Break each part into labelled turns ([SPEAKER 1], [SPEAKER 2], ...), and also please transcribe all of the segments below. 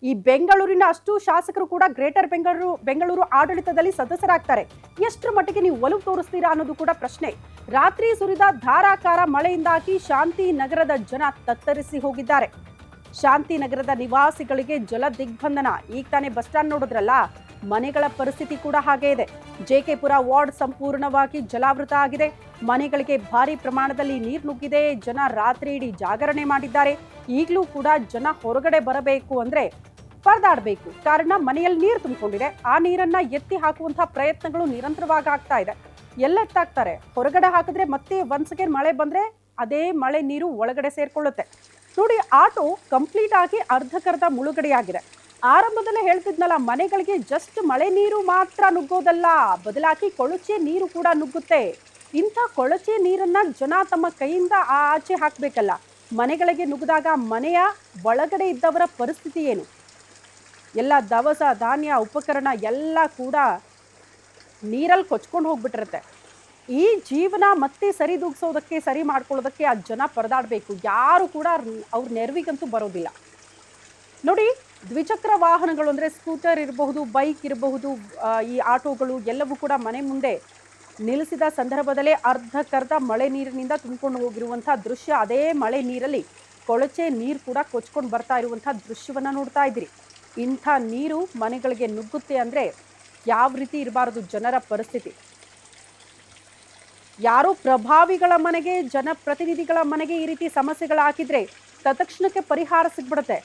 [SPEAKER 1] ಈ ಬೆಂಗಳೂರಿನ ಅಷ್ಟು ಶಾಸಕರು ಕೂಡ ಗ್ರೇಟರ್ ಬೆಂಗಳೂರು ಆಡಳಿತದಲ್ಲಿ ಸದಸ್ಯರಾಗ್ತಾರೆ. ಎಷ್ಟರ ಮಟ್ಟಿಗೆ ನೀವು ಒಲವು ತೋರಿಸ್ತೀರಾ ಅನ್ನೋದು ಕೂಡ ಪ್ರಶ್ನೆ. ರಾತ್ರಿ ಸುರಿದ ಧಾರಾಕಾರ ಮಳೆಯಿಂದಾಗಿ ಶಾಂತಿ ನಗರದ ಜನ ತತ್ತರಿಸಿ ಹೋಗಿದ್ದಾರೆ. ಶಾಂತಿ ನಗರದ ನಿವಾಸಿಗಳಿಗೆ ಜಲ ದಿಗ್ಬಂಧನ. ಈಗ ತಾನೇ ಬಸ್ ಸ್ಟ್ಯಾಂಡ್ ನೋಡಿದ್ರಲ್ಲ, ಮನೆಗಳ ಪರಿಸ್ಥಿತಿ ಕೂಡ ಹಾಗೆ ಇದೆ. ಜೆಕೆಪುರ ವಾರ್ಡ್ ಸಂಪೂರ್ಣವಾಗಿ ಜಲಾವೃತ ಆಗಿದೆ. ಮನೆಗಳಿಗೆ ಭಾರಿ ಪ್ರಮಾಣದಲ್ಲಿ ನೀರು ನುಗ್ಗಿದೆ. ಜನ ರಾತ್ರಿ ಇಡೀ ಜಾಗರಣೆ ಮಾಡಿದ್ದಾರೆ. ಈಗಲೂ ಕೂಡ ಜನ ಹೊರಗಡೆ ಬರಬೇಕು ಅಂದ್ರೆ ಪರದಾಡಬೇಕು. ಕಾರಣ ಮನೆಯಲ್ಲಿ ನೀರು ತುಂಬಿಕೊಂಡಿದೆ. ಆ ನೀರನ್ನ ಎತ್ತಿ ಹಾಕುವಂತಹ ಪ್ರಯತ್ನಗಳು ನಿರಂತರವಾಗಿ ಆಗ್ತಾ ಇದೆ. ಎತ್ತಾಕ್ತಾರೆ? ಹೊರಗಡೆ ಹಾಕಿದ್ರೆ ಮತ್ತೆ ಒನ್ಸ್ ಅಗೇನ್ ಮಳೆ ಬಂದ್ರೆ ಅದೇ ಮಳೆ ನೀರು ಒಳಗಡೆ ಸೇರ್ಕೊಳ್ಳುತ್ತೆ. ನೋಡಿ, ಆಟೋ ಕಂಪ್ಲೀಟ್ ಆಗಿ ಅರ್ಧಕರ್ಧ ಮುಳುಗಡೆಯಾಗಿದೆ. ಆರಂಭದಲ್ಲೇ ಹೇಳ್ತಿದ್ನಲ್ಲ, ಮನೆಗಳಿಗೆ ಜಸ್ಟ್ ಮಳೆ ನೀರು ಮಾತ್ರ ನುಗ್ಗೋದಲ್ಲ, ಬದಲಾಗಿ ಕೊಳಚೆ ನೀರು ಕೂಡ ನುಗ್ಗುತ್ತೆ. ಇಂಥ ಕೊಳಚೆ ನೀರನ್ನ ಜನ ತಮ್ಮ ಕೈಯಿಂದ ಆಚೆ ಹಾಕಬೇಕಲ್ಲ. ಮನೆಗಳಿಗೆ ನುಗ್ಗಿದಾಗ ಮನೆಯ ಒಳಗಡೆ ಇದ್ದವರ ಪರಿಸ್ಥಿತಿ ಏನು? ಎಲ್ಲ ದವಸ ಧಾನ್ಯ ಉಪಕರಣ ಎಲ್ಲ ಕೂಡ ನೀರಲ್ಲಿ ಕೊಚ್ಕೊಂಡು ಹೋಗ್ಬಿಟ್ಟಿರುತ್ತೆ. ಈ ಜೀವನ ಮತ್ತೆ ಸರಿದೂಗಿಸೋದಕ್ಕೆ, ಸರಿ ಮಾಡ್ಕೊಳ್ಳೋದಕ್ಕೆ ಆ ಜನ ಪರದಾಡಬೇಕು. ಯಾರು ಕೂಡ ಅವ್ರ ನೆರವಿಗಂತೂ ಬರೋದಿಲ್ಲ. ನೋಡಿ, ದ್ವಿಚಕ್ರ ವಾಹನಗಳು ಅಂದರೆ ಸ್ಕೂಟರ್ ಇರಬಹುದು, ಬೈಕ್ ಇರಬಹುದು, ಈ ಆಟೋಗಳು ಎಲ್ಲವೂ ಕೂಡ ಮನೆ ಮುಂದೆ ನಿಲ್ಲಿಸಿದ ಸಂದರ್ಭದಲ್ಲೇ ಅರ್ಧಕರ್ಧ ಮಳೆ ನೀರಿನಿಂದ ತುಂಬಿಕೊಂಡು ಹೋಗಿರುವಂಥ ದೃಶ್ಯ. ಅದೇ ಮಳೆ ನೀರಲ್ಲಿ ಕೊಳಚೆ ನೀರು ಕೂಡ ಕೊಚ್ಕೊಂಡು ಬರ್ತಾ ಇರುವಂಥ ದೃಶ್ಯವನ್ನು ನೋಡ್ತಾ ಇದ್ದೀರಿ. ಇಂಥ ನೀರು ಮನೆಗಳಿಗೆ ನುಗ್ಗುತ್ತೆ ಅಂದರೆ ಯಾವ ರೀತಿ ಇರಬಾರದು ಜನರ ಪರಿಸ್ಥಿತಿ. ಯಾರೋ ಪ್ರಭಾವಿಗಳ ಮನೆಗೆ, ಜನಪ್ರತಿನಿಧಿಗಳ ಮನೆಗೆ ಈ ರೀತಿ ಸಮಸ್ಯೆಗಳಾಗಿದ್ರೆ ತತ್ಕ್ಷಣಕ್ಕೆ ಪರಿಹಾರ ಸಿಗ್ಬಿಡುತ್ತೆ.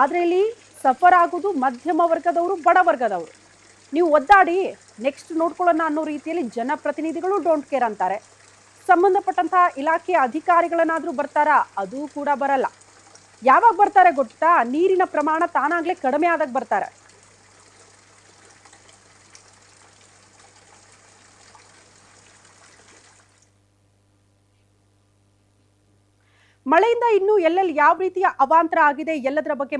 [SPEAKER 1] ಆದರೆ ಇಲ್ಲಿ ಸಫರ್ ಆಗೋದು ಮಧ್ಯಮ ವರ್ಗದವರು, ಬಡ ವರ್ಗದವರು. ನೀವು ಒದ್ದಾಡಿ ನೆಕ್ಸ್ಟ್ ನೋಡ್ಕೊಳ್ಳೋಣ ಅನ್ನೋ ರೀತಿಯಲ್ಲಿ ಜನಪ್ರತಿನಿಧಿಗಳು ಡೋಂಟ್ ಕೇರ್ ಅಂತಾರೆ. ಸಂಬಂಧಪಟ್ಟಂತಹ ಇಲಾಖೆಯ ಅಧಿಕಾರಿಗಳನ್ನಾದರೂ ಬರ್ತಾರಾ? ಅದು ಕೂಡ ಬರಲ್ಲ. ಯಾವಾಗ ಬರ್ತಾರೆ ಗೊತ್ತಾ? ನೀರಿನ ಪ್ರಮಾಣ ತಾನಾಗ್ಲೇ ಕಡಿಮೆ ಆದಾಗ ಬರ್ತಾರೆ. ಮಳೆಯಿಂದ ಇನ್ನೂ ಎಲ್ಲೆಲ್ಲಿ ಯಾವ ರೀತಿಯ ಅವಾಂತರ ಆಗಿದೆ ಎಲ್ಲದರ ಬಗ್ಗೆ